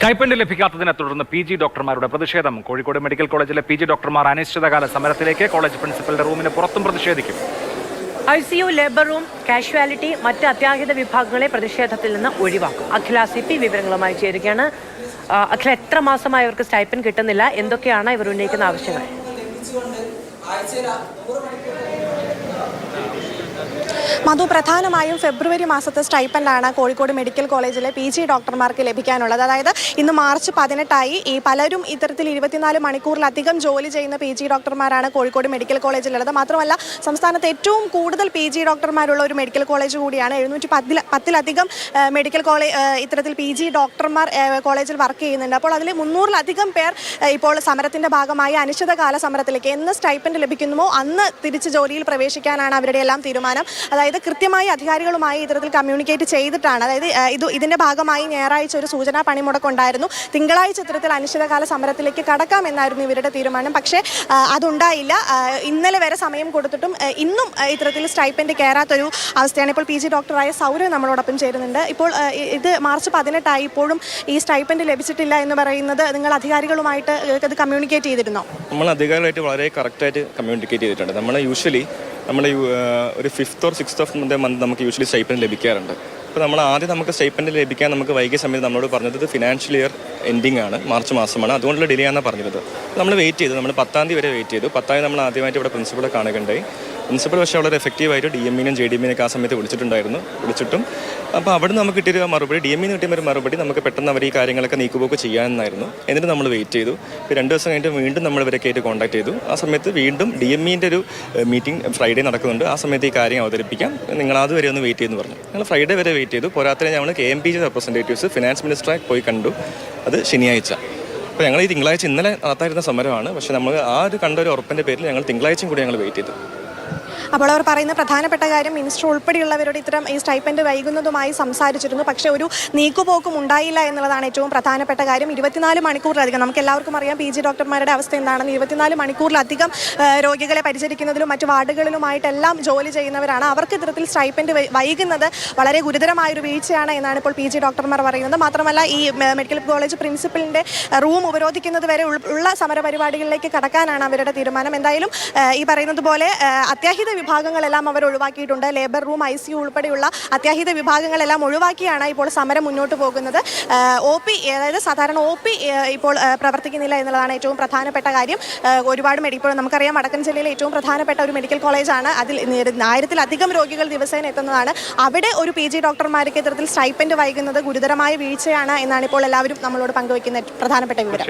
Stipend ലഭിക്കാത്തതിനെ തുടർന്ന് PG ഡോക്ടർമാരുടെ പ്രതിഷേധം. കോഴിക്കോട് മെഡിക്കൽ കോളേജിലെ PG ഡോക്ടർമാർ അനിശ്ചിതകാല സമരത്തിലേക്ക്. കോളേജ് പ്രിൻസിപ്പലിന്റെ റൂമിന് പുറത്തും പ്രതിഷേധിക്കും. ICU, ലേബർ റൂം, കാഷ്വാലിറ്റി, മറ്റ് അത്യാഹിത വിഭാഗങ്ങളെ പ്രതിഷേധത്തിൽ നിന്ന് ഒഴിവാക്കും. അഖില CP വിവരങ്ങളുമായി ചേരുകയാണ്. അഖില, എത്ര മാസമായി അവർക്ക് സ്റ്റൈപ്പൻഡ് കിട്ടുന്നില്ല? എന്തൊക്കെയാണ് ഇവർ ഉന്നയിക്കുന്ന ആവശ്യങ്ങൾ? മധു, പ്രധാനമായും ഫെബ്രുവരി മാസത്തെ സ്റ്റൈപ്പൻഡാണ് കോഴിക്കോട് മെഡിക്കൽ കോളേജിലെ PG ഡോക്ടർമാർക്ക് ലഭിക്കാനുള്ളത്. അതായത് ഇന്ന് മാർച്ച് 18 ഈ പലരും ഇത്തരത്തിൽ 24 മണിക്കൂറിലധികം ജോലി ചെയ്യുന്ന PG ഡോക്ടർമാരാണ് കോഴിക്കോട് മെഡിക്കൽ കോളേജിലുള്ളത്. മാത്രമല്ല, സംസ്ഥാനത്ത് ഏറ്റവും കൂടുതൽ PG ഡോക്ടർമാരുള്ള ഒരു മെഡിക്കൽ കോളേജ് കൂടിയാണ്. 710-ലധികം മെഡിക്കൽ കോളേജ് ഇത്തരത്തിൽ PG ഡോക്ടർമാർ കോളേജിൽ വർക്ക് ചെയ്യുന്നുണ്ട്. അപ്പോൾ അതിൽ 300-ലധികം പേർ ഇപ്പോൾ സമരത്തിൻ്റെ ഭാഗമായി അനിശ്ചിതകാല സമരത്തിലേക്ക് എന്ന് സ്റ്റൈപ്പൻഡ് ലഭിക്കുന്നുവോ അന്ന് തിരിച്ച് ജോലിയിൽ പ്രവേശിക്കാനാണ് അവരുടെ എല്ലാം തീരുമാനം. അതായത് കൃത്യമായി അധികാരികളുമായി ഇത്തരത്തിൽ കമ്മ്യൂണിക്കേറ്റ് ചെയ്തിട്ടാണ്. അതായത് ഇതിന്റെ ഭാഗമായി ഞായറാഴ്ച ഒരു സൂചനാ പണിമുടക്കുണ്ടായിരുന്നു. തിങ്കളാഴ്ച ഇത്തരത്തിൽ അനിശ്ചിതകാല സമരത്തിലേക്ക് കടക്കാമെന്നായിരുന്നു ഇവരുടെ തീരുമാനം. പക്ഷേ അതുണ്ടായില്ല. ഇന്നലെ വരെ സമയം കൊടുത്തിട്ടും ഇന്നും ഇത്തരത്തിൽ സ്റ്റൈപ്പൻഡ് കയറാത്തൊരു അവസ്ഥയാണ്. ഇപ്പോൾ PG ഡോക്ടറായ സൗരവ് നമ്മളോടൊപ്പം ചേരുന്നുണ്ട്. ഇപ്പോൾ ഇത് മാർച്ച് 18 ഇപ്പോഴും ഈ സ്റ്റൈപ്പൻഡ് ലഭിച്ചിട്ടില്ല എന്ന് പറയുന്നത് നിങ്ങൾ അധികാരികളുമായിട്ട് ഇത് കമ്മ്യൂണിക്കേറ്റ് ചെയ്തിരുന്നോ? നമ്മൾ അധികാരികളായിട്ട് വളരെ കറക്റ്റായിട്ട് കമ്മ്യൂണിക്കേറ്റ് ചെയ്തിട്ടുണ്ട്. നമ്മൾ ഒരു 5th or 6th of month നമുക്ക് യൂഷ്വലി സ്റ്റൈപ്പൻഡ് ലഭിക്കാറുണ്ട്. അപ്പോൾ നമ്മൾ ആദ്യം നമുക്ക് സ്റ്റൈപ്പൻഡ് ലഭിക്കാൻ നമുക്ക് വൈകിയ സമയത്ത് നമ്മളോട് പറഞ്ഞത് ഇത് ഫിനാൻഷ്യൽ ഇയർ എൻഡിംഗ് ആണ്, മാർച്ച് മാസമാണ്, അതുകൊണ്ടുള്ള ഡിലേ ആണെന്ന് പറഞ്ഞത്. നമ്മൾ വെയിറ്റ് ചെയ്തു. നമ്മൾ 10-ാം തീയതി വരെ വെയിറ്റ് ചെയ്തു. 10-ാം നമ്മൾ ആദ്യമായിട്ട് ഇവിടെ പ്രിൻസിപ്പളെ കാണുകയുണ്ടായി. പ്രിൻസിപ്പൽ പക്ഷേ വളരെ എഫക്റ്റീവായിട്ട് DMEനും JDMEനൊക്കെ ആ സമയത്ത് വിളിച്ചിട്ടും അപ്പോൾ അവിടെ നമുക്ക് കിട്ടിയൊരു മറുപടി, DMEന്ന് കിട്ടിയ മറുപടി നമുക്ക് പെട്ടെന്ന് അവർ ഈ കാര്യങ്ങളൊക്കെ നീക്കുപോക്ക് ചെയ്യാമെന്നായിരുന്നു. എന്നിട്ട് നമ്മൾ വെയിറ്റ് ചെയ്തു. ഇപ്പോൾ 2 ദിവസം കഴിഞ്ഞിട്ട് വീണ്ടും നമ്മൾ ഇവരൊക്കെ ആയിട്ട് കോൺടാക്ട് ചെയ്തു. ആ സമയത്ത് വീണ്ടും DMEൻ്റെ ഒരു മീറ്റിംഗ് ഫ്രൈഡേ നടക്കുന്നുണ്ട്. ആ സമയത്ത് ഈ കാര്യം അവതരിപ്പിക്കാം, നിങ്ങൾ അതുവരെ ഒന്ന് വെയിറ്റ് ചെയ്യുമെന്ന് പറഞ്ഞു. ഞങ്ങൾ ഫ്രൈഡേ വരെ വെയിറ്റ് ചെയ്തു. പോരാത്തതിന് ഞങ്ങൾ KMPG റെപ്രസെൻറ്റേറ്റീവ്സ് ഫിനാൻസ് മിനിസ്റ്ററെ പോയി കണ്ടു. അത് ശനിയാഴ്ച. അപ്പോൾ ഞങ്ങൾ ഈ തിങ്കളാഴ്ച ഇന്നലെ നടത്തായിരുന്ന സമരമാണ്. പക്ഷേ നമ്മൾ ആ ഒരു കണ്ട ഒരു ഉറപ്പിൻ്റെ പേരിൽ ഞങ്ങൾ തിങ്കളാഴ്ചയും കൂടി ഞങ്ങൾ വെയിറ്റ് ചെയ്തു. അപ്പോൾ അവർ പറയുന്ന പ്രധാനപ്പെട്ട കാര്യം മിനിസ്റ്റർ ഉൾപ്പെടെയുള്ളവരോട് ഇത്തരം ഈ സ്റ്റൈപ്പൻഡ് വൈകുന്നതുമായി സംസാരിച്ചിരുന്നു. പക്ഷേ ഒരു നീക്കുപോക്കും ഉണ്ടായില്ല എന്നുള്ളതാണ് ഏറ്റവും പ്രധാനപ്പെട്ട കാര്യം. 24 മണിക്കൂറിലധികം, നമുക്ക് എല്ലാവർക്കും അറിയാം PG ഡോക്ടർമാരുടെ അവസ്ഥ എന്താണെന്ന്. 24 മണിക്കൂറിലധികം രോഗികളെ പരിചരിക്കുന്നതിലും മറ്റു വാർഡുകളിലുമായിട്ടെല്ലാം ജോലി ചെയ്യുന്നവരാണ്. അവർക്ക് ഇത്തരത്തിൽ സ്റ്റൈപ്പൻഡ് വൈകുന്നത് വളരെ ഗുരുതരമായൊരു വീഴ്ചയാണ് എന്നാണ് ഇപ്പോൾ PG ഡോക്ടർമാർ പറയുന്നത്. മാത്രമല്ല, ഈ മെഡിക്കൽ കോളേജ് പ്രിൻസിപ്പലിൻ്റെ റൂം ഉപരോധിക്കുന്നത് വരെ ഉള്ള സമരപരിപാടികളിലേക്ക് കടക്കാനാണ് അവരുടെ തീരുമാനം. എന്തായാലും ഈ പറയുന്നത് പോലെ അത്യാഹിത വിഭാഗങ്ങളെല്ലാം അവർ ഒഴിവാക്കിയിട്ടുണ്ട്. ലേബർ റൂം, ICU ഉൾപ്പെടെയുള്ള അത്യാഹിത വിഭാഗങ്ങളെല്ലാം ഒഴിവാക്കിയാണ് ഇപ്പോൾ സമരം മുന്നോട്ട് പോകുന്നത്. OP, അതായത് സാധാരണ OP ഇപ്പോൾ പ്രവർത്തിക്കുന്നില്ല എന്നുള്ളതാണ് ഏറ്റവും പ്രധാനപ്പെട്ട കാര്യം. ഒരുപാട് ഇപ്പോൾ നമുക്കറിയാം വടക്കൻ ജില്ലയിലെ ഏറ്റവും പ്രധാനപ്പെട്ട ഒരു മെഡിക്കൽ കോളേജാണ്. അതിൽ 1000-ലധികം രോഗികൾ ദിവസേന എത്തുന്നതാണ്. അവിടെ ഒരു PG ഡോക്ടർമാർക്ക് ഇത്തരത്തിൽ സ്റ്റൈപ്പൻഡ് വൈകുന്നത് ഗുരുതരമായ വീഴ്ചയാണ് എന്നാണ് ഇപ്പോൾ എല്ലാവരും നമ്മളോട് പങ്കുവയ്ക്കുന്ന പ്രധാനപ്പെട്ട വിവരം.